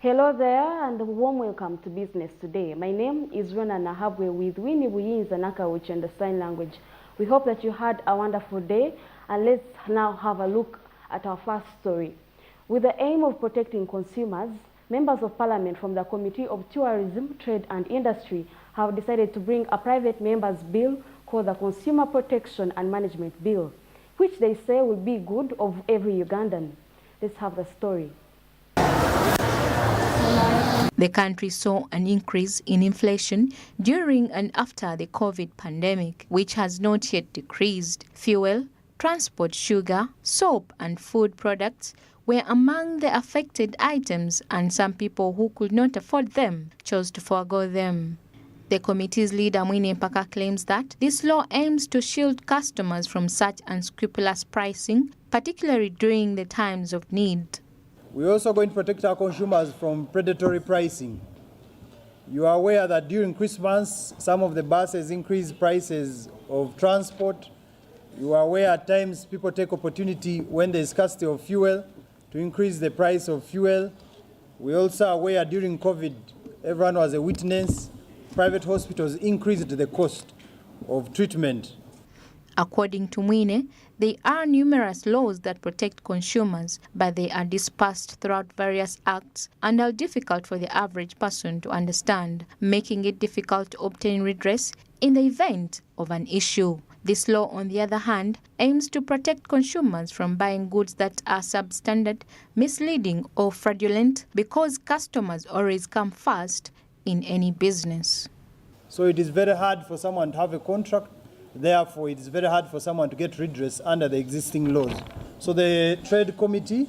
Hello there and a warm welcome to Business Today. My name is Ronah Nahabwe with Winnie and Nakawuki in the sign language. We hope that you had a wonderful day, and let's now have a look at our first story. With the aim of protecting consumers, members of parliament from the Committee of Tourism, Trade and Industry have decided to bring a private member's bill called the Consumer Protection and Management Bill, which they say will be good of every Ugandan. Let's have the story. The country saw an increase in inflation during and after the COVID pandemic, which has not yet decreased. Fuel, transport, sugar, soap and food products were among the affected items, and some people who could not afford them chose to forego them. The committee's leader, Winnie, claims that this law aims to shield customers from such unscrupulous pricing, particularly during the times of need. We're also going to protect our consumers from predatory pricing. You are aware that during Christmas, some of the buses increase prices of transport. You are aware at times people take opportunity when there is scarcity of fuel to increase the price of fuel. We're also aware during COVID, everyone was a witness, private hospitals increased the cost of treatment. According to Winnie, there are numerous laws that protect consumers, but they are dispersed throughout various acts and are difficult for the average person to understand, making it difficult to obtain redress in the event of an issue. This law, on the other hand, aims to protect consumers from buying goods that are substandard, misleading or fraudulent, because customers always come first in any business. So it is very hard for someone to have a contract. Therefore, it is very hard for someone to get redress under the existing laws. So the Trade Committee,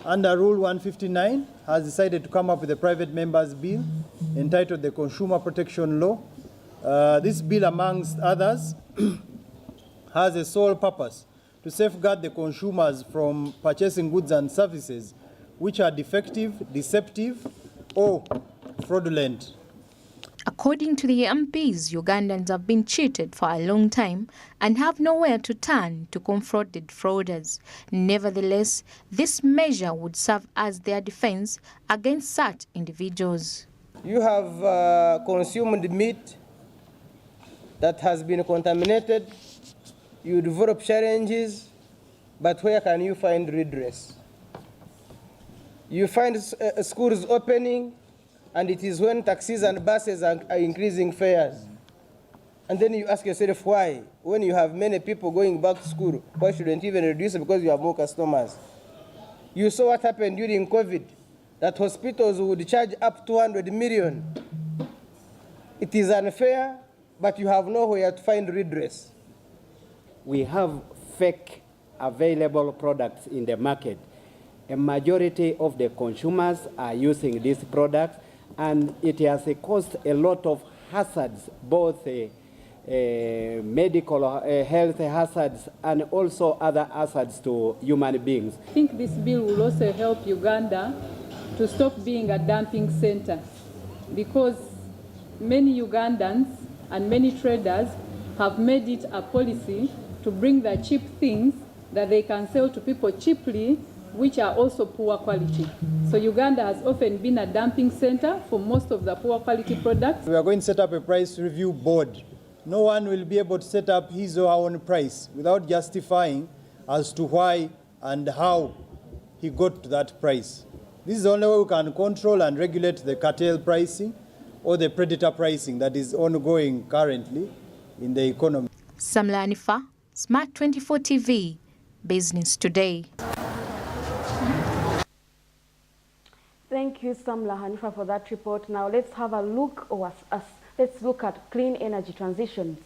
under Rule 159, has decided to come up with a private member's bill entitled the Consumer Protection Law. This bill, amongst others, has a sole purpose to safeguard the consumers from purchasing goods and services which are defective, deceptive, or fraudulent. According to the MPs, Ugandans have been cheated for a long time and have nowhere to turn to confront the frauders. Nevertheless, this measure would serve as their defense against such individuals. You have consumed meat that has been contaminated. You develop challenges, but where can you find redress? You find schools opening, and it is when taxis and buses are increasing fares. And then you ask yourself why? When you have many people going back to school, why shouldn't you even reduce it? Because you have more customers. You saw what happened during COVID, that hospitals would charge up 200 million. It is unfair, but you have nowhere to find redress. We have fake available products in the market. A majority of the consumers are using these products, and it has caused a lot of hazards, both medical health hazards and also other hazards to human beings. I think this bill will also help Uganda to stop being a dumping center, because many Ugandans and many traders have made it a policy to bring the cheap things that they can sell to people cheaply, which are also poor quality. So Uganda has often been a dumping center for most of the poor quality products. We are going to set up a price review board. No one will be able to set up his or her own price without justifying as to why and how he got to that price. This is the only way we can control and regulate the cartel pricing or the predator pricing that is ongoing currently in the economy. Samla Hanifa, Smart 24 TV, Business Today. Thank you, Samla Hanifa, for that report. Now let's have a look, let's look at clean energy transitions.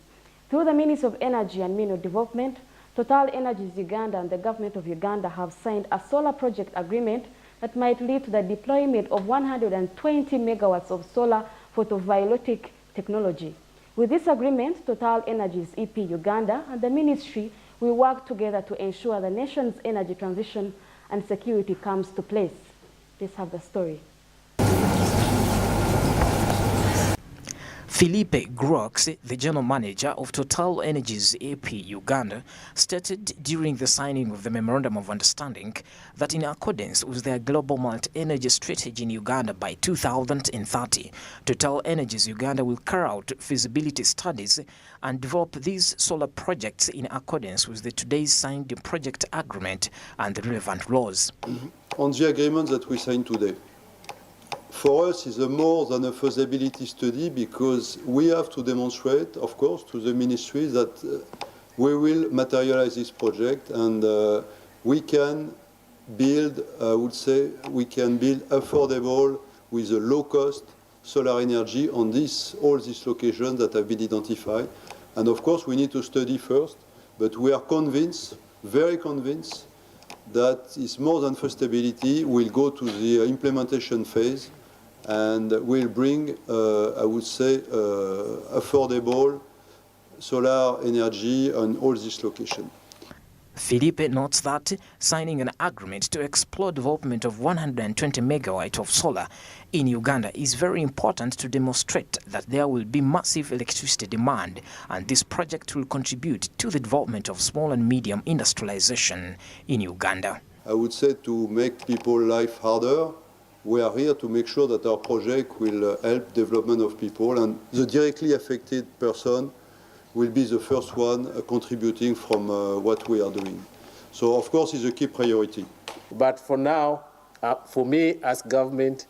Through the Ministry of Energy and Mineral Development, Total Energies Uganda and the government of Uganda have signed a solar project agreement that might lead to the deployment of 120 megawatts of solar photovoltaic technology. With this agreement, Total Energies EP Uganda and the ministry will work together to ensure the nation's energy transition and security comes to place. Let's have the story. Philippe Grox, the general manager of Total Energies AP Uganda, stated during the signing of the Memorandum of Understanding that in accordance with their global multi-energy strategy in Uganda by 2030, Total Energies Uganda will carry out feasibility studies and develop these solar projects in accordance with the today's signed project agreement and the relevant laws. On the agreement that we signed today, for us, it's more than a feasibility study because we have to demonstrate, of course, to the ministry that we will materialize this project and we can build, I would say, we can build affordable with a low-cost solar energy on all these locations that have been identified. And of course, we need to study first, but we are convinced, very convinced, that it's more than feasibility. We'll go to the implementation phase and will bring, I would say, affordable solar energy on all these locations. Philippe notes that signing an agreement to explore development of 120 megawatt of solar in Uganda is very important to demonstrate that there will be massive electricity demand, and this project will contribute to the development of small and medium industrialization in Uganda. I would say to make people's life harder, we are here to make sure that our project will help development of people, and the directly affected person will be the first one contributing from what we are doing. So, of course, it's a key priority. But for now, for me as government,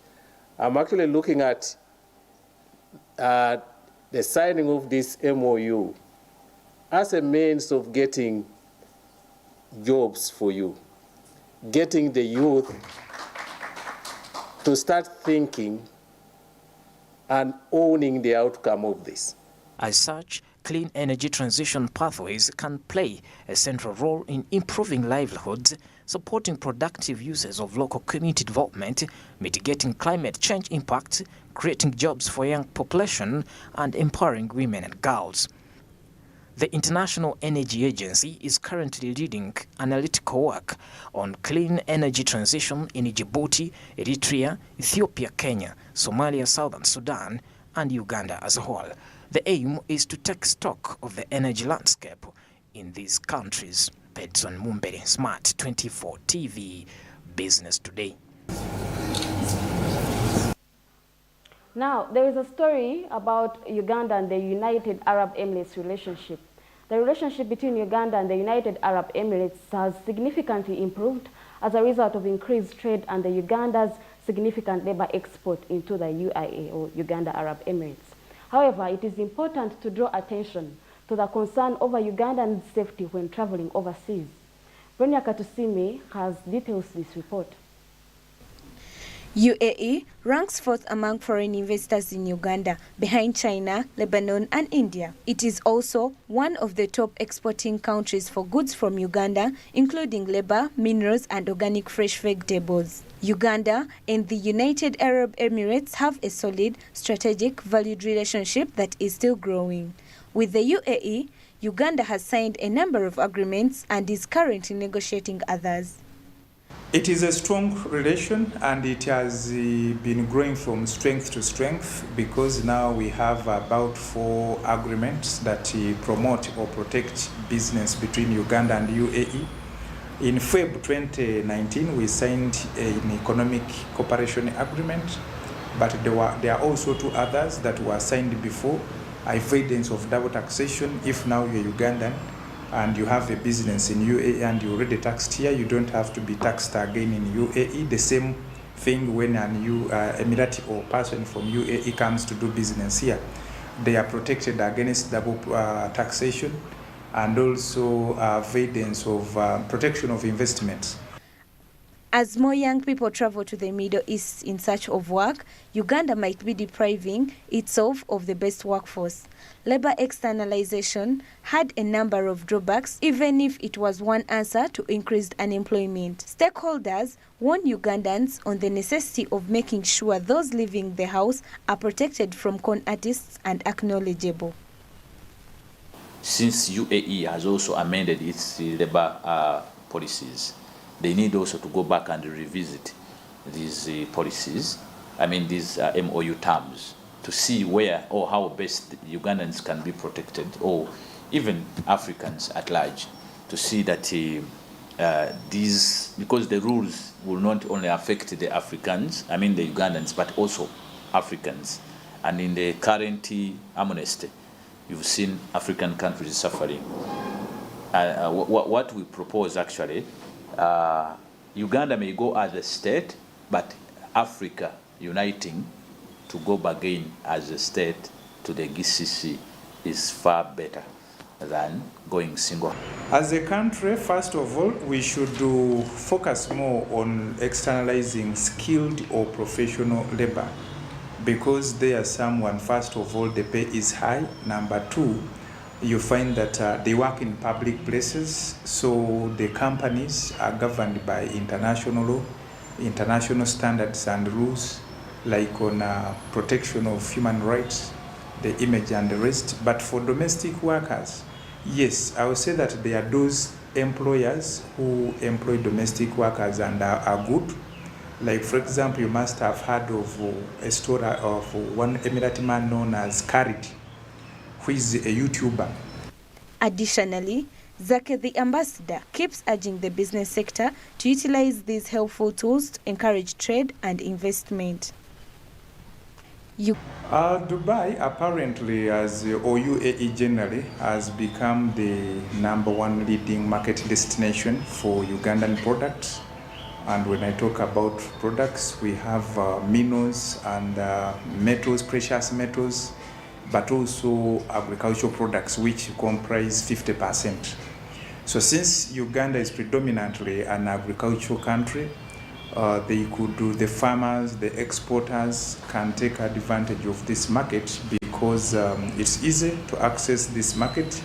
I'm actually looking at the signing of this MOU as a means of getting jobs for you, getting the youth to start thinking and owning the outcome of this. As such, clean energy transition pathways can play a central role in improving livelihoods, supporting productive uses of local community development, mitigating climate change impacts, creating jobs for young population, and empowering women and girls. The International Energy Agency is currently leading analytical work on clean energy transition in Djibouti, Eritrea, Ethiopia, Kenya, Somalia, Southern Sudan, and Uganda as a whole. The aim is to take stock of the energy landscape in these countries. Pedson Mumbere, Smart 24 TV, Business Today. Now, there is a story about Uganda and the United Arab Emirates relationship. The relationship between Uganda and the United Arab Emirates has significantly improved as a result of increased trade and the Uganda's significant labor export into the UAE, or Uganda Arab Emirates. However, it is important to draw attention to the concern over Ugandan safety when traveling overseas. Ronah Katusime has details this report. UAE ranks fourth among foreign investors in Uganda, behind China, Lebanon and India. It is also one of the top exporting countries for goods from Uganda, including labor, minerals and organic fresh vegetables. Uganda and the United Arab Emirates have a solid, strategic, valued relationship that is still growing. With the UAE, Uganda has signed a number of agreements and is currently negotiating others. It is a strong relation and it has been growing from strength to strength because now we have about 4 agreements that promote or protect business between Uganda and UAE. In February 2019, we signed an economic cooperation agreement, but there are also 2 others that were signed before, avoidance of double taxation. If now you're Ugandan and you have a business in UAE and you're already taxed here, you don't have to be taxed again in UAE. The same thing when an Emirati or person from UAE comes to do business here. They are protected against double taxation and also avoidance of protection of investments. As more young people travel to the Middle East in search of work, Uganda might be depriving itself of the best workforce. Labor externalization had a number of drawbacks, even if it was one answer to increased unemployment. Stakeholders warn Ugandans on the necessity of making sure those leaving the house are protected from con artists and acknowledgeable. Since UAE has also amended its labor policies, they need also to go back and revisit these policies, these MOU terms, to see where or how best Ugandans can be protected, or even Africans at large, to see that these, because the rules will not only affect the Africans, I mean the Ugandans, but also Africans. And in the current amnesty, you've seen African countries suffering. What we propose actually, Uganda may go as a state, but Africa uniting to go back again as a state to the GCC is far better than going single. As a country, first of all, we should focus more on externalizing skilled or professional labor, because they are someone, first of all, the pay is high. Number two, you find that they work in public places, so the companies are governed by international law, international standards and rules, like on protection of human rights, the image and the rest. But for domestic workers, yes, I would say that there are those employers who employ domestic workers and are good. Like, for example, you must have heard of a story of one Emirati man known as Karit, who is a YouTuber. Additionally, Zake, the ambassador, keeps urging the business sector to utilize these helpful tools to encourage trade and investment. Dubai apparently, or UAE generally, has become the #1 leading market destination for Ugandan products. And when I talk about products, we have minerals and metals, precious metals, but also agricultural products, which comprise 50%. So since Uganda is predominantly an agricultural country, the farmers, the exporters can take advantage of this market, because it's easy to access this market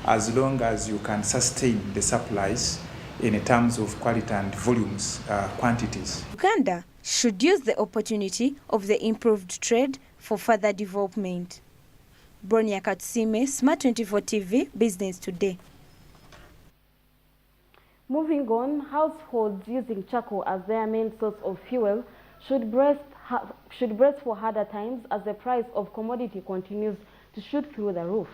as long as you can sustain the supplies in terms of quality and volumes, quantities. Uganda should use the opportunity of the improved trade for further development. Bronya Katsime, Smart 24 TV, Business Today. Moving on, households using charcoal as their main source of fuel should brace for harder times as the price of commodity continues to shoot through the roof.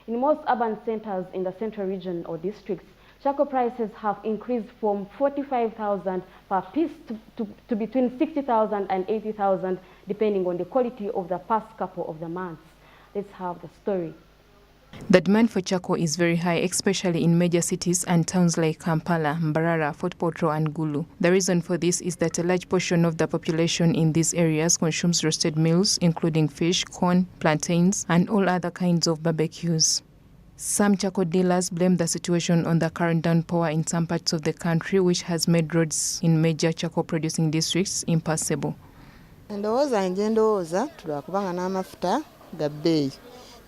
In most urban centers in the central region or districts, charcoal prices have increased from 45,000 per piece to between 60,000 and 80,000, depending on the quality of the past couple of the months. Let's have the story. The demand for charcoal is very high, especially in major cities and towns like Kampala, Mbarara, Fort Portal and Gulu. The reason for this is that a large portion of the population in these areas consumes roasted meals, including fish, corn, plantains, and all other kinds of barbecues. Some charcoal dealers blame the situation on the current downpour in some parts of the country, which has made roads in major charcoal producing districts impassable. Ndowooza tulwakubanga n'amafuta ga bbeeyi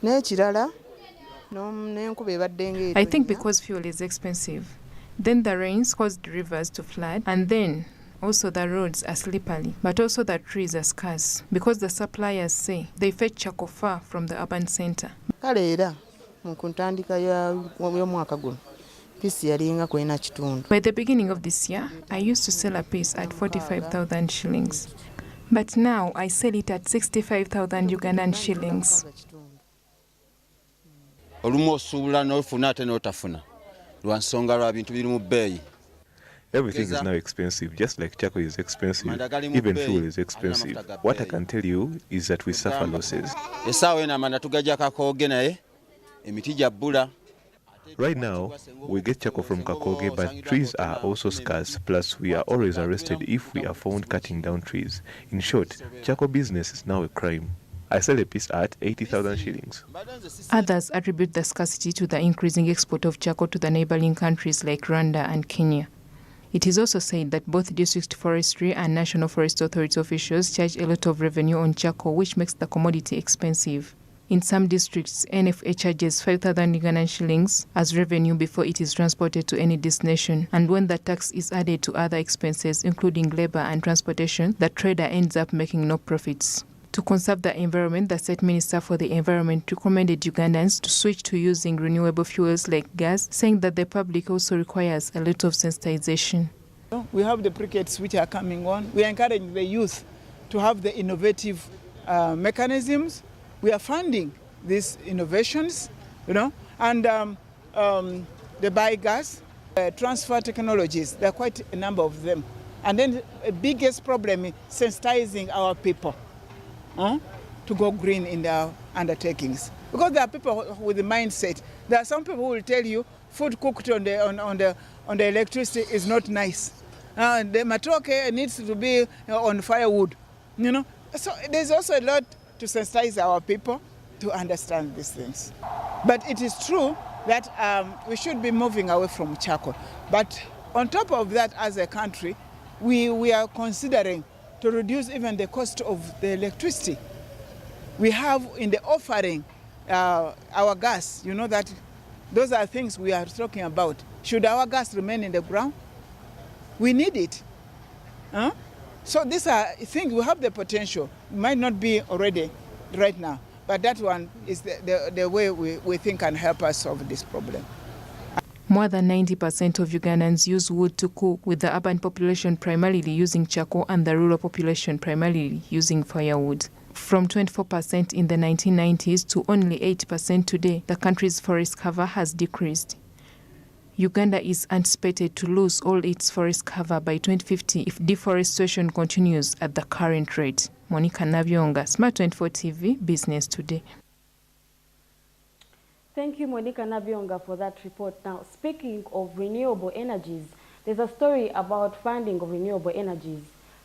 n'ekirala. I think because fuel is expensive. Then the rains caused rivers to flood, and then also the roads are slippery, but also the trees are scarce because the suppliers say they fetch charcoal far from the urban center. By the beginning of this year, I used to sell a piece at 45,000 shillings. But now I sell it at 65,000 Ugandan shillings. Everything is now expensive, just like charcoal is expensive, even fuel is expensive. What I can tell you is that we suffer losses. Right now, we get charcoal from Kakoge, but trees are also scarce, plus we are always arrested if we are found cutting down trees. In short, charcoal business is now a crime. I sell a piece at 80,000 shillings. Others attribute the scarcity to the increasing export of charcoal to the neighboring countries like Rwanda and Kenya. It is also said that both district forestry and National Forest Authority officials charge a lot of revenue on charcoal, which makes the commodity expensive. In some districts, NFA charges 5,000 Ugandan shillings as revenue before it is transported to any destination. And when the tax is added to other expenses, including labor and transportation, the trader ends up making no profits. To conserve the environment, the State Minister for the Environment recommended Ugandans to switch to using renewable fuels like gas, saying that the public also requires a lot of sensitization. We have the briquettes which are coming on. We encourage the youth to have the innovative mechanisms we are funding these innovations, you know, and the biogas, transfer technologies. There are quite a number of them. And then the biggest problem is sensitizing our people to go green in their undertakings. Because there are people with the mindset. There are some people who will tell you food cooked on the electricity is not nice. The matoke needs to be on firewood, you know. So there's also a lot to sensitize our people to understand these things. But it is true that we should be moving away from charcoal. But on top of that, as a country, we are considering to reduce even the cost of the electricity. We have in the offering our gas, you know, that those are things we are talking about. Should our gas remain in the ground? We need it. So these are things we have the potential. It might not be already right now, but that one is the way we think can help us solve this problem. More than 90% of Ugandans use wood to cook, with the urban population primarily using charcoal and the rural population primarily using firewood. From 24% in the 1990s to only 8% today, the country's forest cover has decreased. Uganda is anticipated to lose all its forest cover by 2050 if deforestation continues at the current rate. Monica Nabyonga, Smart 24 TV, Business Today. Thank you, Monica Nabyonga, for that report. Now, speaking of renewable energies, there's a story about funding of renewable energies.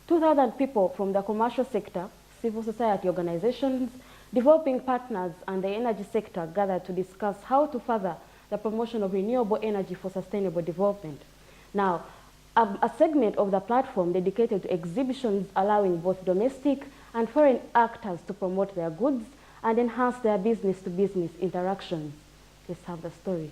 2,000 people from the commercial sector, civil society organizations, developing partners, and the energy sector gathered to discuss how to further the promotion of renewable energy for sustainable development. Now, a segment of the platform dedicated to exhibitions allowing both domestic and foreign actors to promote their goods and enhance their business-to-business interactions. Let's have the story.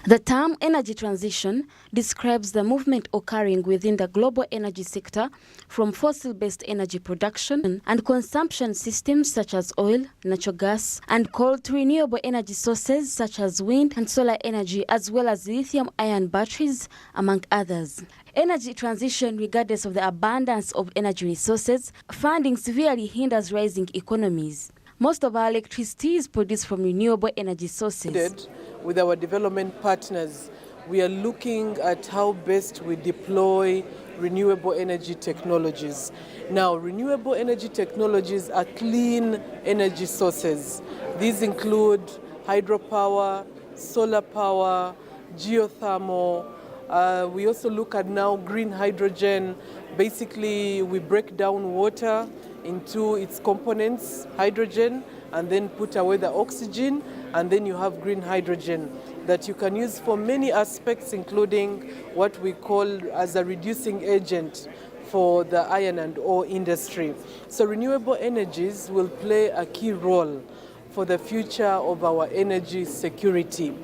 The term energy transition describes the movement occurring within the global energy sector from fossil-based energy production and consumption systems such as oil, natural gas, and coal to renewable energy sources such as wind and solar energy, as well as lithium-ion batteries, among others. Energy transition, regardless of the abundance of energy resources, funding severely hinders rising economies. Most of our electricity is produced from renewable energy sources. With our development partners, we are looking at how best we deploy renewable energy technologies. Now, renewable energy technologies are clean energy sources. These include hydropower, solar power, geothermal. We also look at now green hydrogen. Basically, we break down water into its components, hydrogen, and then put away the oxygen, and then you have green hydrogen that you can use for many aspects, including what we call as a reducing agent for the iron and ore industry. So renewable energies will play a key role for the future of our energy security.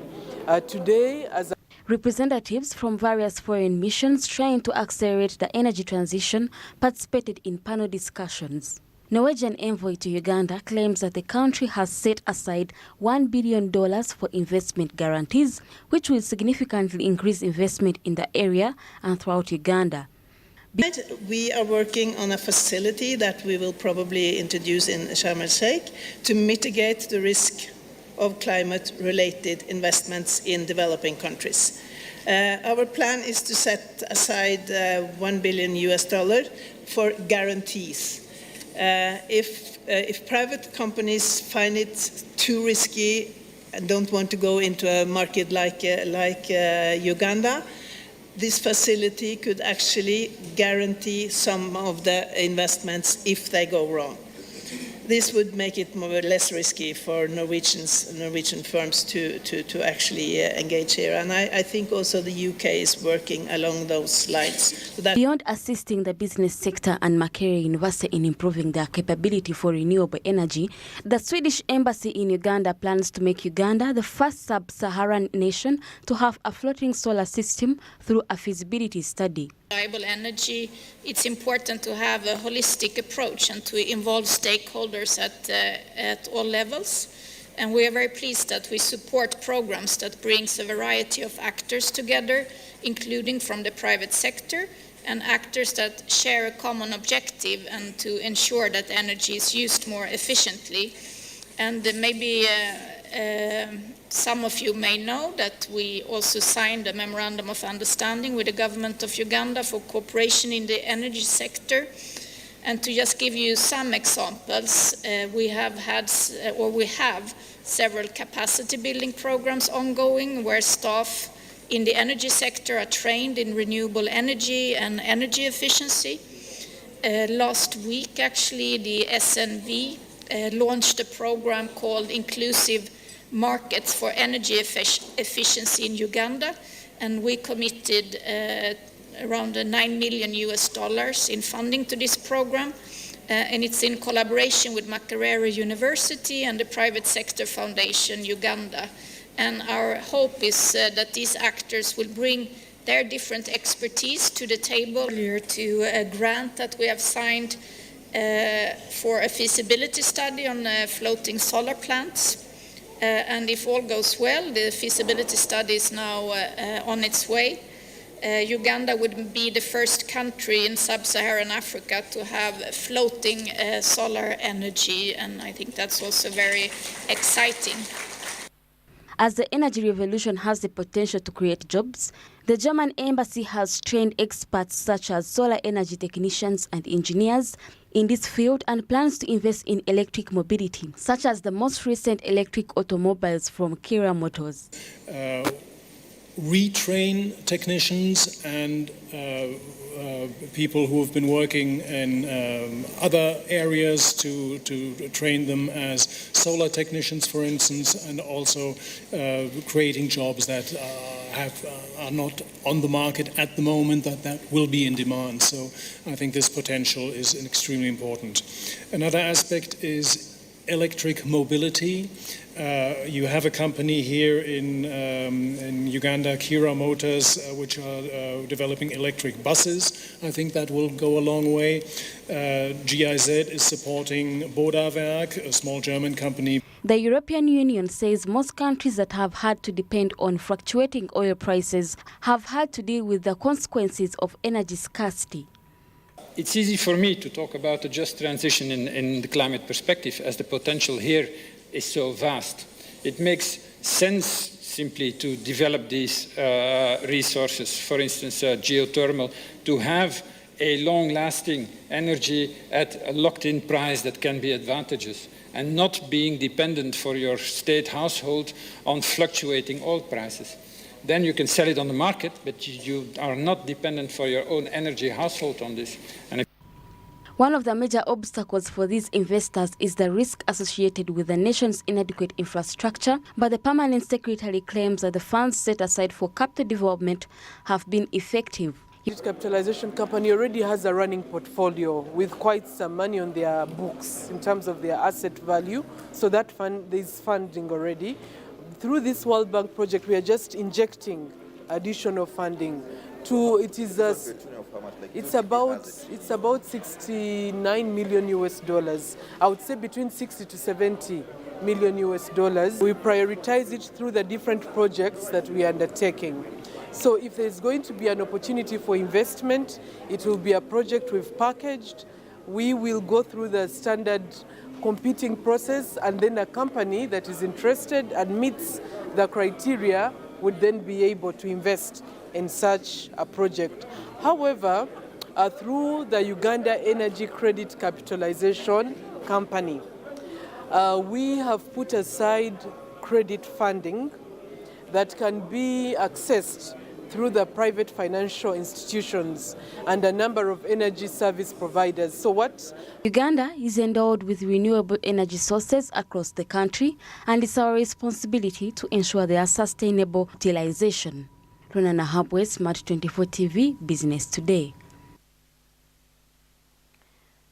Today, as representatives from various foreign missions trying to accelerate the energy transition participated in panel discussions. Norwegian envoy to Uganda claims that the country has set aside $1 billion for investment guarantees, which will significantly increase investment in the area and throughout Uganda. We are working on a facility that we will probably introduce in Sharm el-Sheikh to mitigate the risk of climate-related investments in developing countries. Our plan is to set aside $1 billion for guarantees. If private companies find it too risky and don't want to go into a market like Uganda, this facility could actually guarantee some of the investments if they go wrong. This would make it more or less risky for Norwegian firms to actually engage here. And I think also the UK is working along those lines. So beyond assisting the business sector and Makerere University in improving their capability for renewable energy, the Swedish Embassy in Uganda plans to make Uganda the first sub-Saharan nation to have a floating solar system through a feasibility study. Reliable energy, it's important to have a holistic approach and to involve stakeholders at all levels. And we are very pleased that we support programs that brings a variety of actors together, including from the private sector, and actors that share a common objective and to ensure that energy is used more efficiently. And maybe some of you may know that we also signed a memorandum of understanding with the government of Uganda for cooperation in the energy sector. And to just give you some examples, we have several capacity building programs ongoing where staff in the energy sector are trained in renewable energy and energy efficiency. Last week, actually, the SNV launched a program called Inclusive Markets for Energy Efficiency in Uganda, and we committed around $9 million in funding to this program, and it's in collaboration with Makerere University and the Private Sector Foundation Uganda. And our hope is that these actors will bring their different expertise to the table. To a grant that we have signed for a feasibility study on floating solar plants. And if all goes well, the feasibility study is now on its way. Uganda would be the first country in sub-Saharan Africa to have floating solar energy, and I think that's also very exciting. As the energy revolution has the potential to create jobs, the German embassy has trained experts such as solar energy technicians and engineers in this field and plans to invest in electric mobility, such as the most recent electric automobiles from Kira Motors. Retrain technicians and people who have been working in other areas to train them as solar technicians, for instance, and also creating jobs that are not on the market at the moment, that will be in demand. So I think this potential is extremely important. Another aspect is electric mobility. You have a company here in Uganda, Kira Motors, which are developing electric buses. I think that will go a long way. GIZ is supporting Bodawerk, a small German company. The European Union says most countries that have had to depend on fluctuating oil prices have had to deal with the consequences of energy scarcity. It's easy for me to talk about a just transition in the climate perspective, as the potential here is so vast. It makes sense simply to develop these resources, for instance, geothermal, to have a long-lasting energy at a locked-in price that can be advantageous, and not being dependent for your state household on fluctuating oil prices. Then you can sell it on the market, but you are not dependent for your own energy household on this. And one of the major obstacles for these investors is the risk associated with the nation's inadequate infrastructure, but the permanent secretary claims that the funds set aside for capital development have been effective. This capitalization company already has a running portfolio with quite some money on their books in terms of their asset value, so that fund, there's funding already. Through this World Bank project, we are just injecting additional funding. It's about 69 million US dollars. I would say between 60 to 70 million US dollars. We prioritize it through the different projects that we are undertaking. So if there's going to be an opportunity for investment, it will be a project we've packaged. We will go through the standard competing process, and then a company that is interested and meets the criteria would then be able to invest in such a project. However, through the Uganda Energy Credit Capitalization Company, we have put aside credit funding that can be accessed through the private financial institutions and a number of energy service providers. So Uganda is endowed with renewable energy sources across the country, and it's our responsibility to ensure their sustainable utilization. Ronah, Nahabwe, Smart 24 TV, Business Today.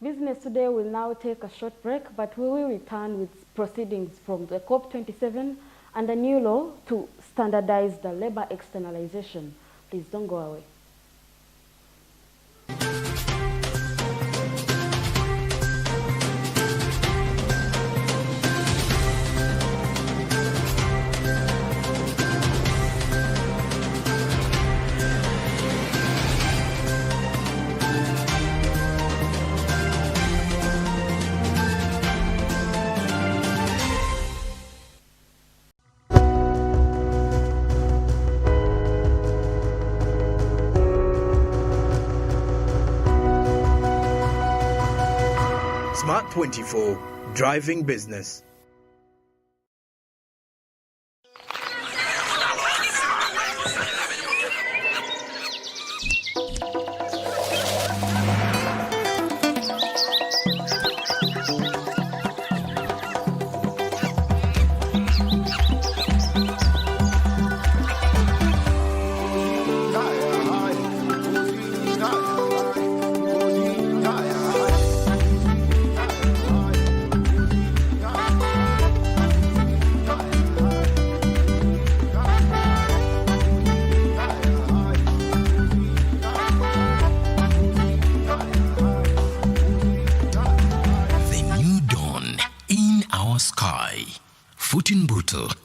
Business Today will now take a short break, but we will return with proceedings from the COP27 and a new law to standardize the labor externalization. Please don't go away. Smart 24, driving business.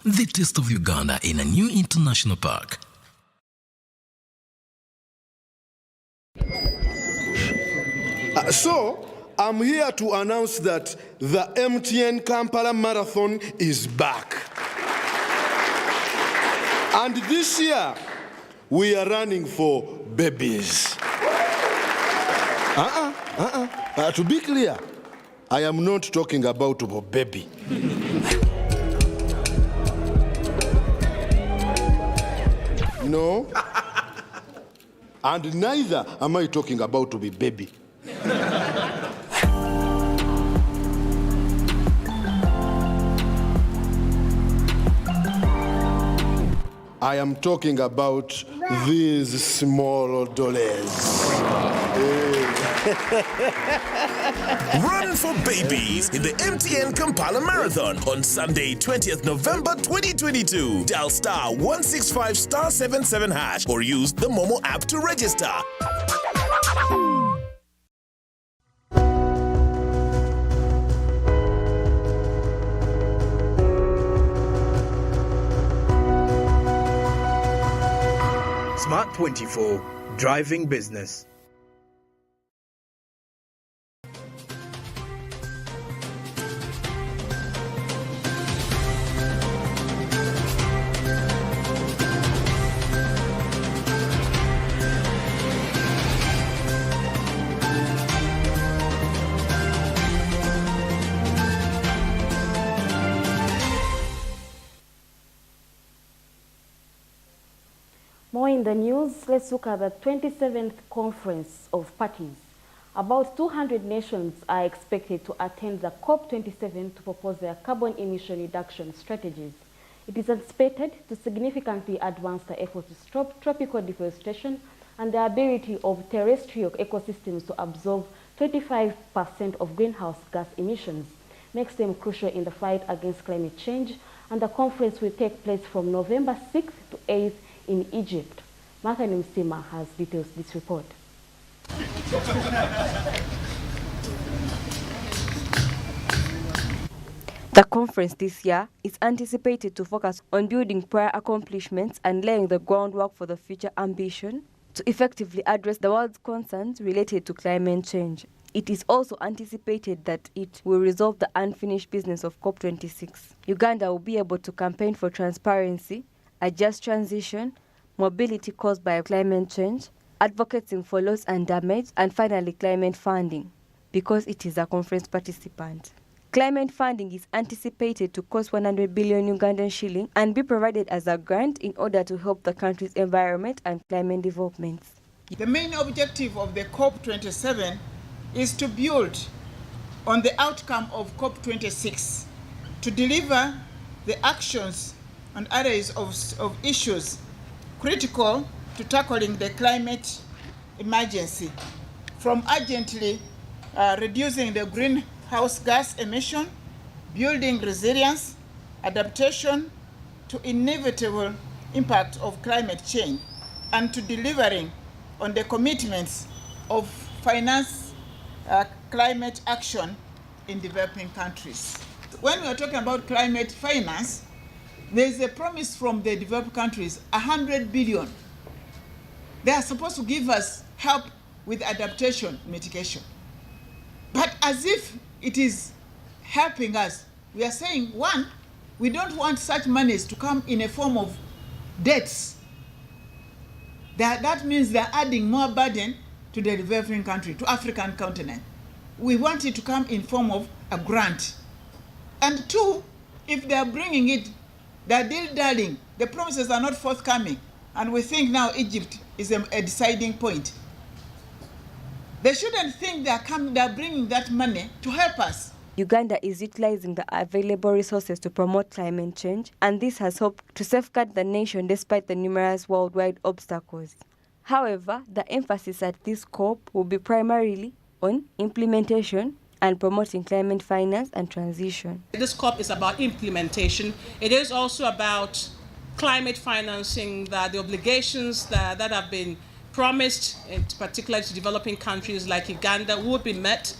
The taste of Uganda in a new international park. So, I'm here to announce that the MTN Kampala Marathon is back. And this year, we are running for babies. To be clear, I am not talking about a baby. No. And neither am I talking about to be baby. I am talking about these small dollars. Run for babies in the MTN Kampala Marathon on Sunday, 20th November 2022. Dial *165 *77# or use the Momo app to register. Smart 24, driving business. More in the news, let's look at the 27th Conference of Parties. About 200 nations are expected to attend the COP27 to propose their carbon emission reduction strategies. It is anticipated to significantly advance the efforts to stop tropical deforestation and the ability of terrestrial ecosystems to absorb 25% of greenhouse gas emissions, makes them crucial in the fight against climate change, and the conference will take place from November 6th to 8th in Egypt. Martha Nimsima has details this report. The conference this year is anticipated to focus on building prior accomplishments and laying the groundwork for the future ambition to effectively address the world's concerns related to climate change. It is also anticipated that it will resolve the unfinished business of COP26. Uganda will be able to campaign for transparency, a just transition, mobility caused by climate change, advocating for loss and damage, and finally climate funding, because it is a conference participant. Climate funding is anticipated to cost 100 billion Ugandan shilling and be provided as a grant in order to help the country's environment and climate developments. The main objective of the COP27 is to build on the outcome of COP26, to deliver the actions and areas of issues critical to tackling the climate emergency, from urgently reducing the greenhouse gas emission, building resilience, adaptation to inevitable impact of climate change, and to delivering on the commitments of finance climate action in developing countries. When we are talking about climate finance, there is a promise from the developed countries, 100 billion. They are supposed to give us help with adaptation mitigation. But as if it is helping us, we are saying, one, we don't want such monies to come in a form of debts. That means they're adding more burden to the developing country, to African continent. we want it to come in form of a grant. And two, if they are bringing it, they're dilly-dallying. The promises are not forthcoming. And we think now Egypt is a deciding point. They shouldn't think they're bringing that money to help us. Uganda is utilizing the available resources to promote climate change, and this has helped to safeguard the nation despite the numerous worldwide obstacles. However, the emphasis at this COP will be primarily on implementation and promoting climate finance and transition. This COP is about implementation. It is also about climate financing, the obligations that have been promised, in particular to developing countries like Uganda, would be met.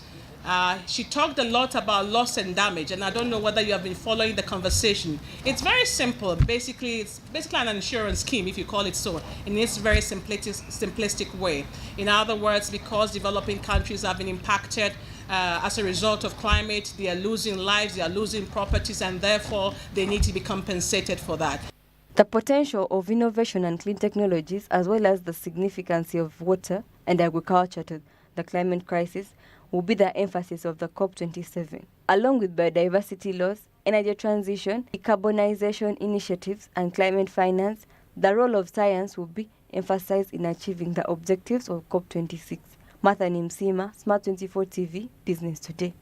She talked a lot about loss and damage, and I don't know whether you have been following the conversation. It's very simple. Basically, it's an insurance scheme, if you call it so, in its very simplistic way. In other words, because developing countries have been impacted as a result of climate, they are losing lives, they are losing properties, and therefore they need to be compensated for that. The potential of innovation and clean technologies, as well as the significance of water and agriculture to the climate crisis, will be the emphasis of the COP27. Along with biodiversity laws, energy transition, decarbonization initiatives, and climate finance, the role of science will be emphasized in achieving the objectives of COP26. Martha Nimsima, Smart 24 TV, Business Today.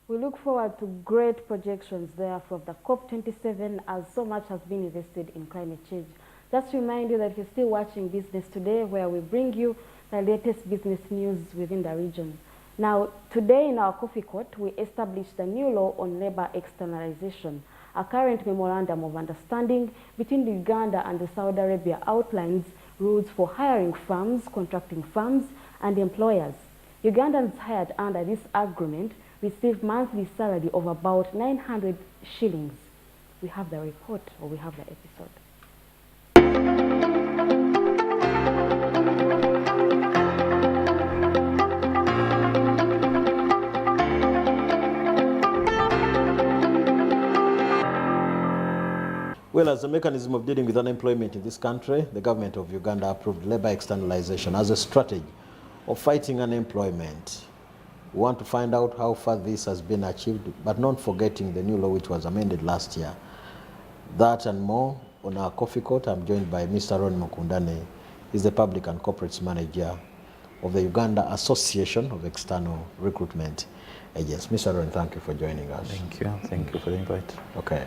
We look forward to great projections there from the COP27, as so much has been invested in climate change. Just to remind you that you're still watching Business Today, where we bring you the latest business news within the region. Now, today in our coffee court, we established the new law on labor externalization. A current memorandum of understanding between Uganda and Saudi Arabia outlines rules for hiring firms, contracting firms, and employers. Ugandans hired under this agreement receive monthly salary of about 900 shillings. We have the report, or we have the episode. Well, as a mechanism of dealing with unemployment in this country, the government of Uganda approved labor externalization as a strategy of fighting unemployment. We want to find out how far this has been achieved, but not forgetting the new law which was amended last year. That and more on our coffee court. I'm joined by Mr. Ronah. He's the Public and Corporates Manager of the Uganda Association of External Recruitment Agents. Mr. Ronah, thank you for joining us. Thank you. Thank you for the invite. Okay.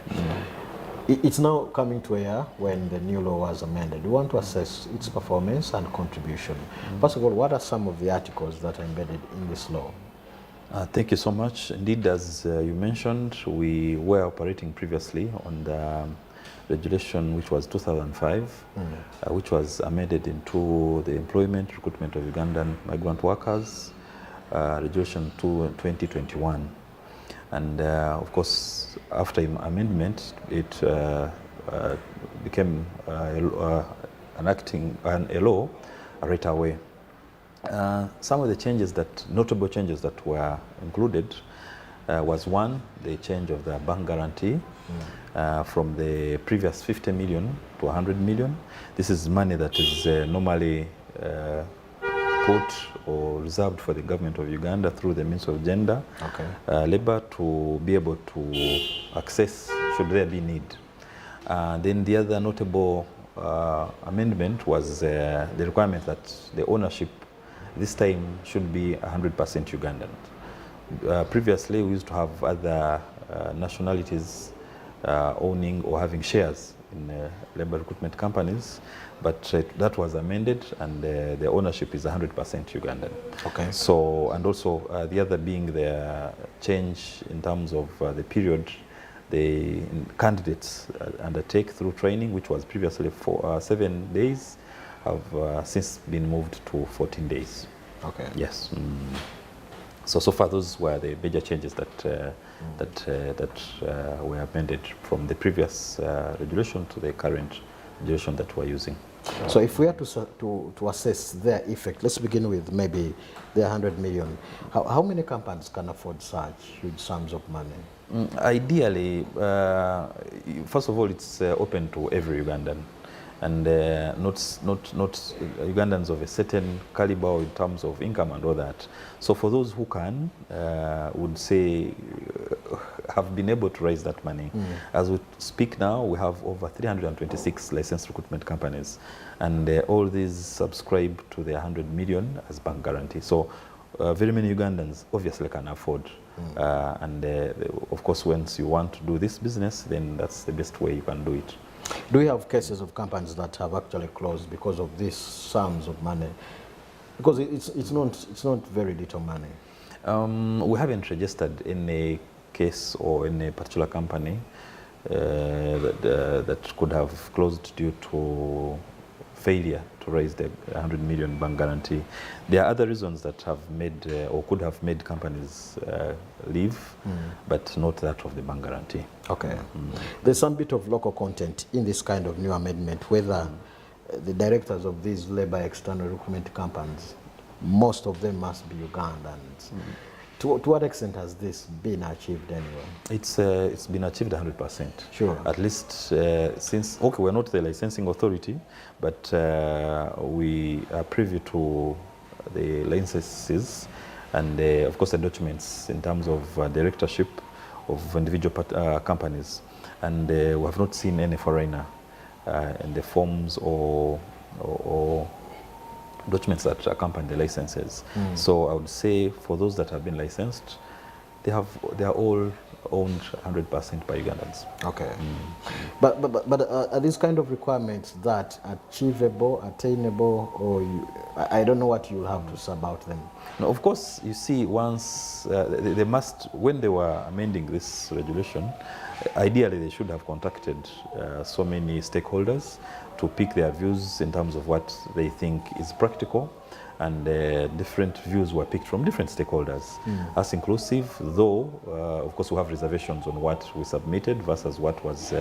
It's now coming to a year when the new law was amended. We want to assess its performance and contribution. First of all, what are some of the articles that are embedded in this law? Thank you so much. Indeed, as you mentioned, we were operating previously on the regulation which was 2005, which was amended into the Employment Recruitment of Ugandan Migrant Workers, Regulation 2021. And of course, after amendment, it became enacting a law right away. Some of the changes notable changes that were included was one, the change of the bank guarantee from the previous 50 million to 100 million. This is money that is normally put or reserved for the government of Uganda through the means of gender, labor, to be able to access should there be need. Then the other notable amendment was the requirement that the ownership this time should be 100% Ugandan. Previously, we used to have other nationalities owning or having shares in labor recruitment companies, but that was amended, and the ownership is 100% Ugandan. Okay. So, and also the other being the change in terms of the period the candidates undertake through training, which was previously 7 days, have since been moved to 14 days. Okay. Yes. So far, those were the major changes that were amended from the previous regulation to the current regulation that we're using. So if we are to assess their effect, let's begin with maybe the 100 million. How many companies can afford such huge sums of money? Ideally, first of all, it's open to every Ugandan. and not Ugandans of a certain caliber in terms of income and all that. So for those who can, would say, have been able to raise that money. As we speak now, we have over 326 licensed recruitment companies, and all these subscribe to the 100 million as bank guarantee. So very many Ugandans obviously can afford. And of course, once you want to do this business, then that's the best way you can do it. Do we have cases of companies that have actually closed because of these sums of money? Because it's not very little money. We haven't registered any case or any particular company that could have closed due to failure to raise the 100 million bank guarantee. There are other reasons that have made or could have made companies leave, but not that of the bank guarantee. Okay. There's some bit of local content in this kind of new amendment, whether the directors of these labor external recruitment companies, most of them must be Ugandans. To what extent has this been achieved anyway? It's been achieved 100%. Sure. At least since, okay, we're not the licensing authority, but we are privy to the licenses and of course the documents in terms of directorship of individual companies. And we have not seen any foreigner in the forms or documents that accompany the licenses. So I would say for those that have been licensed, they are all owned 100% by Ugandans. Okay. But are these kind of requirements that achievable, attainable, or I don't know what you have to say about them? No, of course, you see, once they must, when they were amending this regulation, ideally they should have contacted so many stakeholders to pick their views in terms of what they think is practical, and different views were picked from different stakeholders. As inclusive, though, of course we have reservations on what we submitted versus what was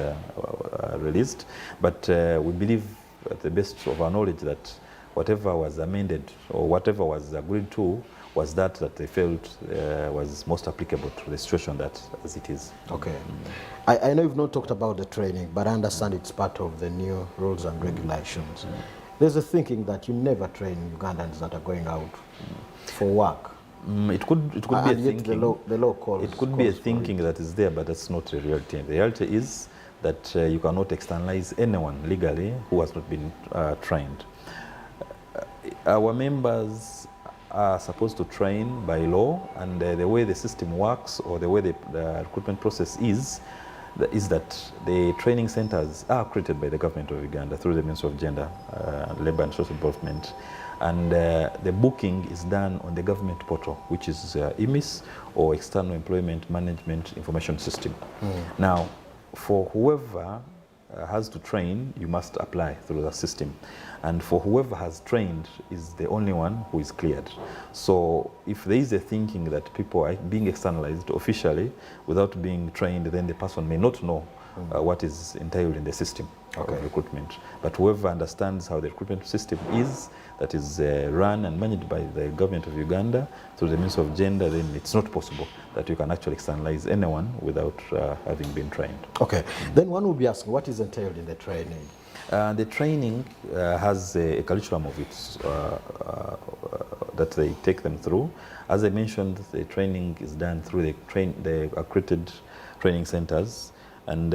released, but we believe at the best of our knowledge that whatever was amended or whatever was agreed to was that they felt was most applicable to the situation that as it is. Okay. I know you've not talked about the training, but I understand it's part of the new rules and regulations. There's a thinking that you never train Ugandans that are going out for work. It could be a thinking. The law calls. It could be a thinking that is there, but that's not the reality. The reality is that you cannot externalize anyone legally who has not been trained. Our members are supposed to train by law, and the way the system works or the way the recruitment process is that the training centers are created by the government of Uganda through the Ministry of Gender, Labour and Social Development, and the booking is done on the government portal, which is EMIS, or External Employment Management Information System. Now, for whoever has to train, you must apply through the system. And for whoever has trained is the only one who is cleared. So if there is a thinking that people are being externalized officially without being trained, then the person may not know what is entailed in the system of recruitment. But whoever understands how the recruitment system is, that is run and managed by the government of Uganda through the Ministry of Gender, then it's not possible that you can actually externalize anyone without having been trained. Okay. Then one will be asking, what is entailed in the training? The training has a curriculum of its that they take them through. As I mentioned, the training is done through the accredited training centers. And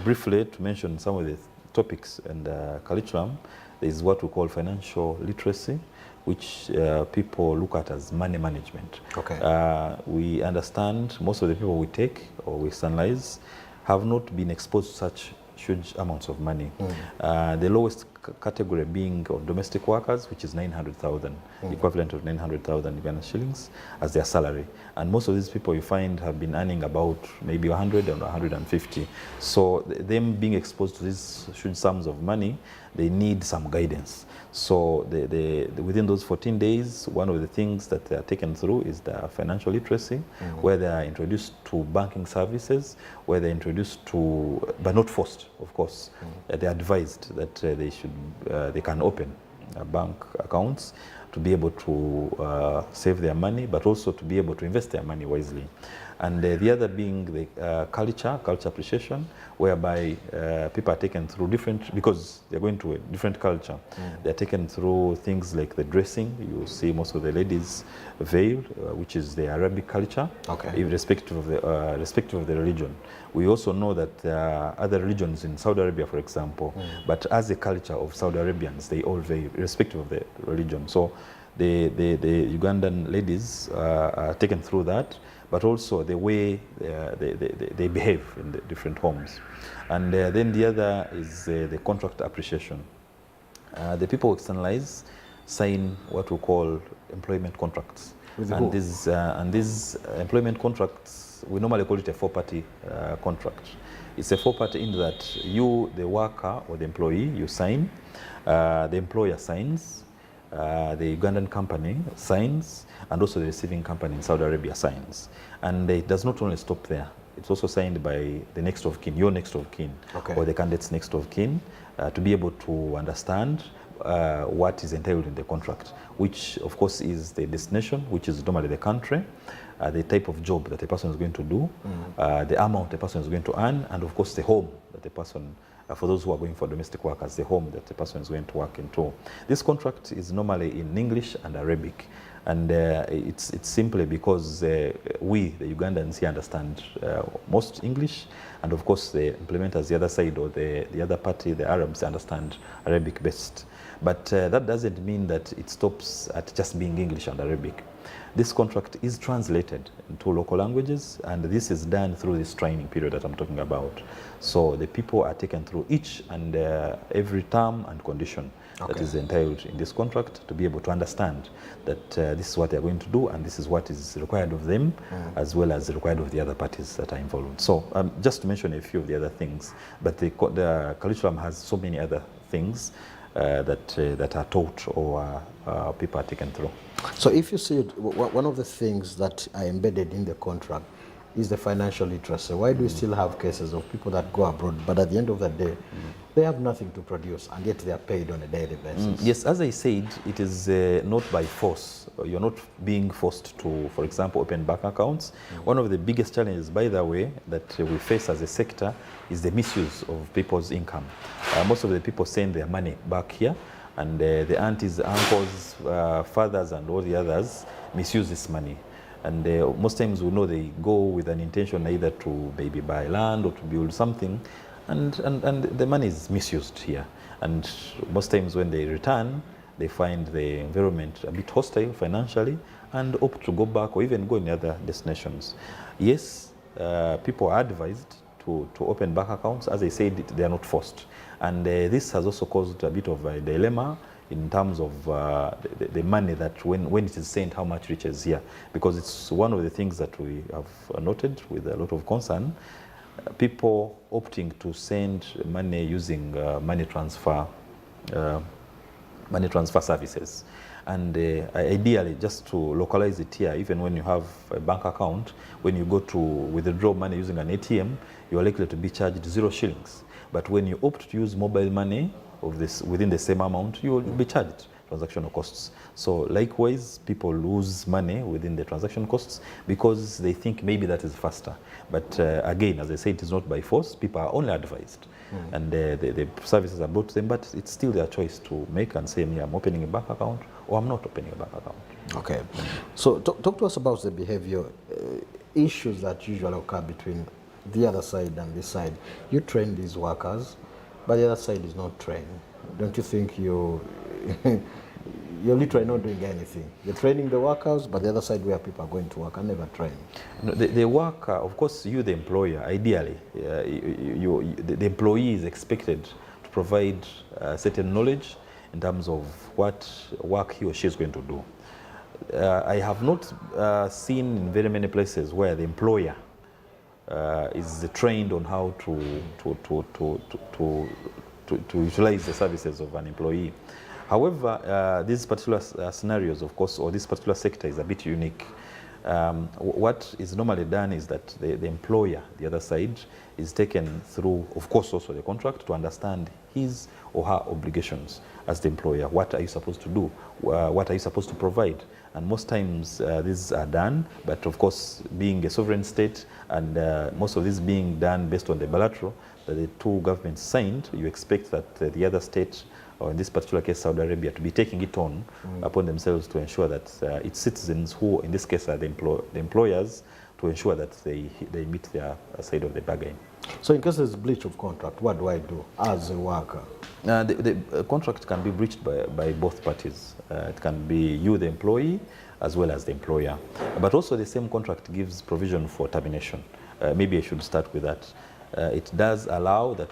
briefly, to mention some of the topics and curriculum, there is what we call financial literacy, which people look at as money management. Okay. We understand most of the people we take or we externalize have not been exposed to such huge amounts of money. The lowest category being of domestic workers, which is 900,000, equivalent of 900,000 Ugandan shillings as their salary. And most of these people you find have been earning about maybe 100 and 150. So them being exposed to these huge sums of money, they need some guidance. So within those 14 days, one of the things that they are taken through is the financial literacy, where they are introduced to banking services, where they're introduced to, but not forced, of course. They're advised that they can open bank accounts, to be able to save their money, but also to be able to invest their money wisely. And the other being the culture appreciation, whereby people are taken through different, because they're going to a different culture. They're taken through things like the dressing. You see most of the ladies veiled, which is the Arabic culture, irrespective of the religion. We also know that there are other religions in Saudi Arabia, for example, but as a culture of Saudi Arabians, they all veil, irrespective of the religion. So the Ugandan ladies are taken through that, but also the way they behave in the different homes. And then the other is the contract appreciation. The people externalize sign what we call employment contracts. And these employment contracts, we normally call it a four-party contract. It's a four-party in that you, the worker or the employee, you sign, the employer signs, the Ugandan company signs, and also the receiving company in Saudi Arabia signs. And it does not only stop there. It's also signed by the next of kin, your next of kin, or the candidate's next of kin, to be able to understand what is entailed in the contract, which of course is the destination, which is normally the country, the type of job that a person is going to do, the amount a person is going to earn, and of course the home that the person, for those who are going for domestic workers, the home that the person is going to work into. This contract is normally in English and Arabic. And it's simply because we, the Ugandans here, understand most English, and of course the implementers, the other side, or the other party, the Arabs, understand Arabic best. But that doesn't mean that it stops at just being English and Arabic. This contract is translated into local languages, and this is done through this training period that I'm talking about. So the people are taken through each and every term and condition that is entailed in this contract, to be able to understand that this is what they're going to do, and this is what is required of them, as well as required of the other parties that are involved. So just to mention a few of the other things, but the curriculum has so many other things that are taught or people are taken through. So if you see it, one of the things that are embedded in the contract is the financial literacy. Why do we still have cases of people that go abroad, but at the end of the day, they have nothing to produce, and yet they are paid on a daily basis? Yes, as I said, it is not by force. You're not being forced to, for example, open bank accounts. One of the biggest challenges, by the way, that we face as a sector is the misuse of people's income. Most of the people send their money back here, and the aunties, uncles, fathers, and all the others misuse this money. And most times we know they go with an intention either to maybe buy land or to build something, and the money is misused here. And most times when they return, they find the environment a bit hostile financially and opt to go back or even go in other destinations. Yes, people are advised to open bank accounts. As I said, they are not forced. And this has also caused a bit of a dilemma in terms of the money that when it is sent, how much reaches here. Because it's one of the things that we have noted with a lot of concern, people opting to send money using money transfer services. And ideally, just to localize it here, even when you have a bank account, when you go to withdraw money using an ATM, you are likely to be charged 0 shillings. But when you opt to use mobile money of this within the same amount, you will be charged transactional costs. So likewise, people lose money within the transaction costs because they think maybe that is faster. But again, as I said, it is not by force. People are only advised. And the services are brought to them, but it's still their choice to make and say, I'm opening a bank account or I'm not opening a bank account. Okay. So talk to us about the behavior issues that usually occur between the other side and this side. You train these workers, but the other side is not trained. Don't you think you're literally not doing anything? You're training the workers, but the other side where people are going to work are never trained. No, the worker, of course, you the employer, ideally, the employee is expected to provide certain knowledge in terms of what work he or she is going to do. I have not seen in very many places where the employer is trained on how to utilize the services of an employee. However, these particular scenarios, of course, or this particular sector is a bit unique. What is normally done is that the employer, the other side, is taken through, of course, also the contract to understand his or her obligations as the employer. What are you supposed to do? What are you supposed to provide? And most times these are done, but of course, being a sovereign state and most of this being done based on the bilateral that the two governments signed, you expect that the other state, or in this particular case Saudi Arabia, to be taking it on upon themselves to ensure that its citizens, who in this case are the employers, to ensure that they meet their side of the bargain. So in case there's breach of contract, what do I do as a worker? The contract can be breached by both parties. It can be you, the employee, as well as the employer. But also the same contract gives provision for termination. Maybe I should start with that. It does allow that,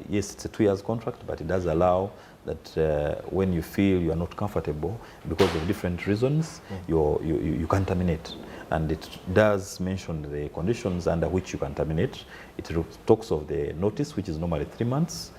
yes, it's a 2 years contract, but it does allow that when you feel you are not comfortable because of different reasons, you can terminate. And it does mention the conditions under which you can terminate. It talks of the notice, which is normally 3 months,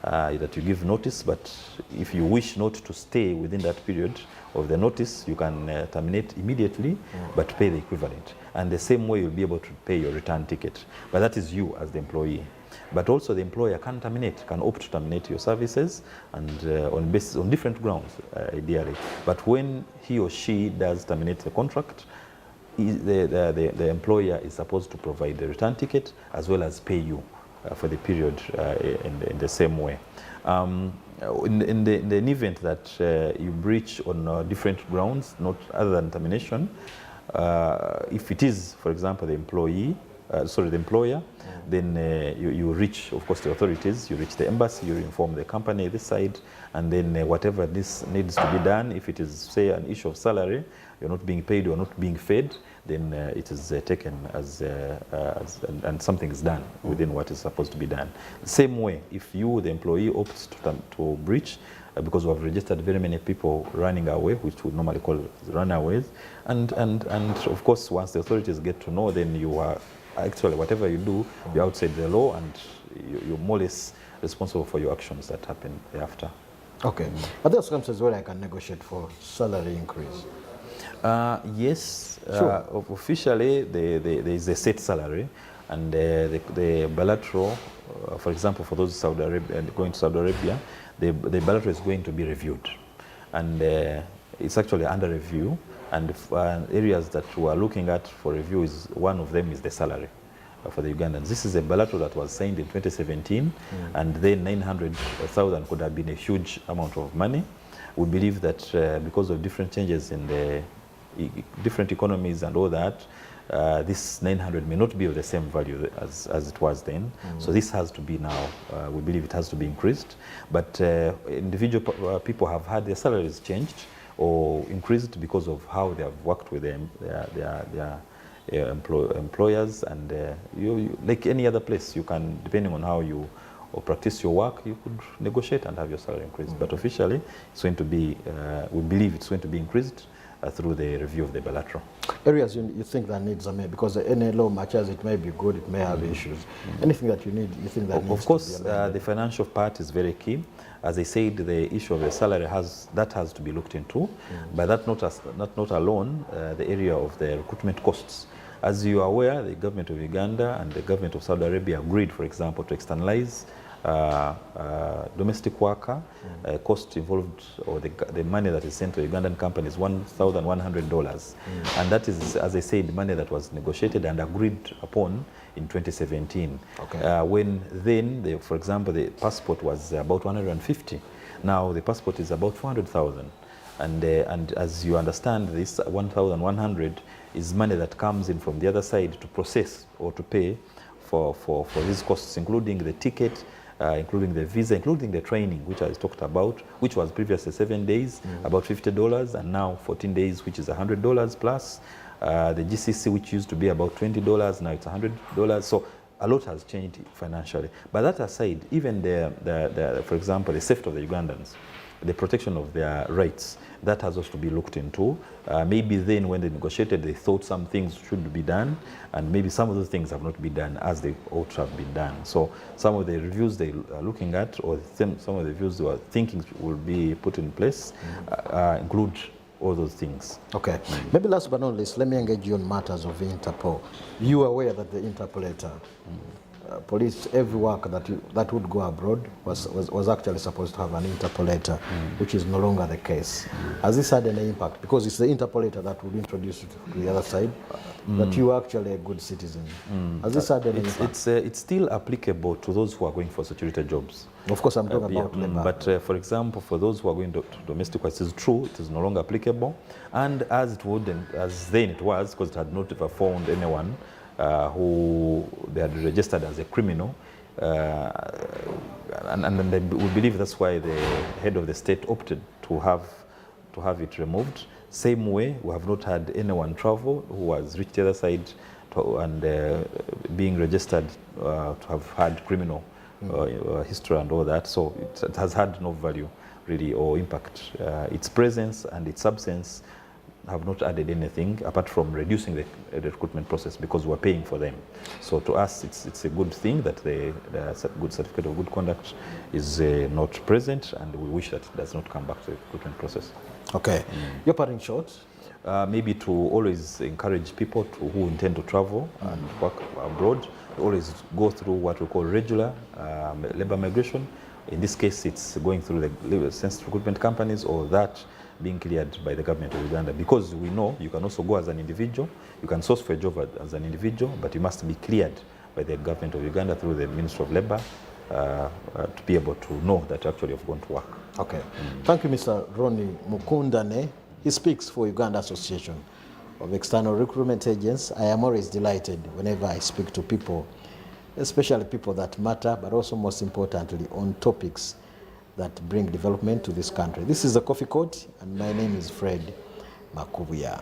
that you give notice, but if you wish not to stay within that period of the notice, you can terminate immediately, but pay the equivalent. And the same way you'll be able to pay your return ticket. But that is you as the employee. But also the employer can terminate, can opt to terminate your services, and on different grounds, ideally. But when he or she does terminate the contract, the employer is supposed to provide the return ticket as well as pay you for the period in the same way. In the event that you breach on different grounds, not other than termination, if it is, for example, the employer, then you reach, of course, the authorities, you reach the embassy, you inform the company this side, and then whatever this needs to be done, if it is, say, an issue of salary, you're not being paid, you're not being fed, then it is taken as and something is done within what is supposed to be done. Same way, if you, the employee, opts to breach, because we have registered very many people running away, which we normally call runaways, and of course, once the authorities get to know, then you are actually, whatever you do, you're outside the law, and you're more or less responsible for your actions that happen thereafter. Okay. Are there circumstances where I can negotiate for salary increase? Yes. Sure. Officially, there is a set salary, and the bilateral, for example, for those going to Saudi Arabia, the bilateral is going to be reviewed, and it's actually under review. And areas that we are looking at for review is one of them is the salary for the Ugandans. This is a bilateral that was signed in 2017, and then 900,000 could have been a huge amount of money. We believe that because of different changes in the different economies and all that, this 900 may not be of the same value as it was then. So this has to be now, we believe it has to be increased. But individual people have had their salaries changed or increased because of how they have worked with their employers, and you, like any other place, you can, depending on how you practice your work, you could negotiate and have your salary increased. But officially, it's going to be, we believe it's going to be increased through the review of the bilateral. Areas you think that needs a because any law matches, it may be good, it may have issues. Anything that you need, you think that needs of course, to be amended? the financial part is very key. As I said, the issue of the salary has to be looked into, but that not alone the area of the recruitment costs. As you are aware, the government of Uganda and the government of Saudi Arabia agreed, for example, to externalize domestic worker. Cost involved, or the money that is sent to Ugandan companies, $1,100, and that is, as I said, money that was negotiated and agreed upon in 2017. Okay. When then, for example, the passport was about 150. Now the passport is about 400,000, and as you understand, this 1,100 is money that comes in from the other side to process or to pay for these costs, including the ticket, including the visa, including the training, which I talked about, which was previously 7 days, about $50, and now 14 days, which is $100 plus. The GCC, which used to be about $20, now it's $100. So a lot has changed financially. But that aside, even for example, the safety of the Ugandans, the protection of their rights, that has also to be looked into. Maybe then when they negotiated, they thought some things should be done, and maybe some of those things have not been done as they ought to have been done. So some of the reviews they are looking at, or some of the reviews they are thinking will be put in place, include all those things. Okay. Maybe last but not least, let me engage you on matters of Interpol. You are aware that the interpolator, police, every work that would go abroad was actually supposed to have an interpolator, which is no longer the case. Has this had any impact? Because it's the interpolator that would introduce you to the other side, that you are actually a good citizen. Has this had any impact? It's still applicable to those who are going for security jobs. Of course, I'm talking about labor. But for example, for those who are going to domestic work, it's true, it is no longer applicable. And as then it was, because it had not ever found anyone who they had registered as a criminal, and we believe that's why the head of the state opted to have it removed. Same way, we have not had anyone travel who has reached the other side and being registered to have had criminal history and all that. So it has had no value really or impact. Its presence and its absence have not added anything apart from reducing the recruitment process because we're paying for them. So to us, it's a good thing that the good certificate of good conduct is not present, and we wish that it does not come back to the recruitment process. Okay. Your parting shot? Maybe to always encourage people who intend to travel and work abroad, always go through what we call regular labor migration. In this case, it's going through the census recruitment companies or that being cleared by the government of Uganda, because we know you can also go as an individual, you can source for a job as an individual, but you must be cleared by the government of Uganda through the Ministry of Labour to be able to know that actually you've gone to work. Okay. Thank you, Mr. Ronnie Mukundane. He speaks for Uganda Association of External Recruitment Agents. I am always delighted whenever I speak to people, especially people that matter, but also most importantly on topics that bring development to this country. This is the Coffee Court, and my name is Fred Makubuya.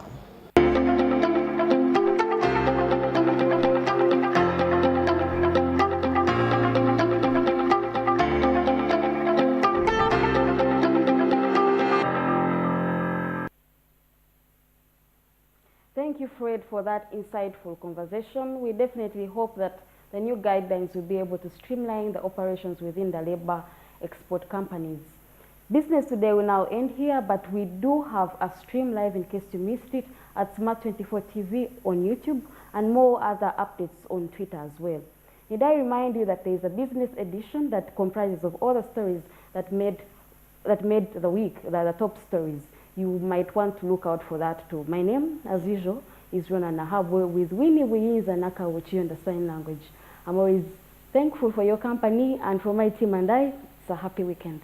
Thank you, Fred, for that insightful conversation. We definitely hope that the new guidelines will be able to streamline the operations within the labor export companies. Business Today will now end here, but we do have a stream live in case you missed it at Smart24 TV on YouTube and more other updates on Twitter as well. Need I remind you that there is a business edition that comprises of all the stories that made the week, the top stories. You might want to look out for that too. My name, as usual, is Ronah Nahabwe with Winnie and Nakawuki on the sign language. I'm always thankful for your company, and for my team and I, it's a happy weekend.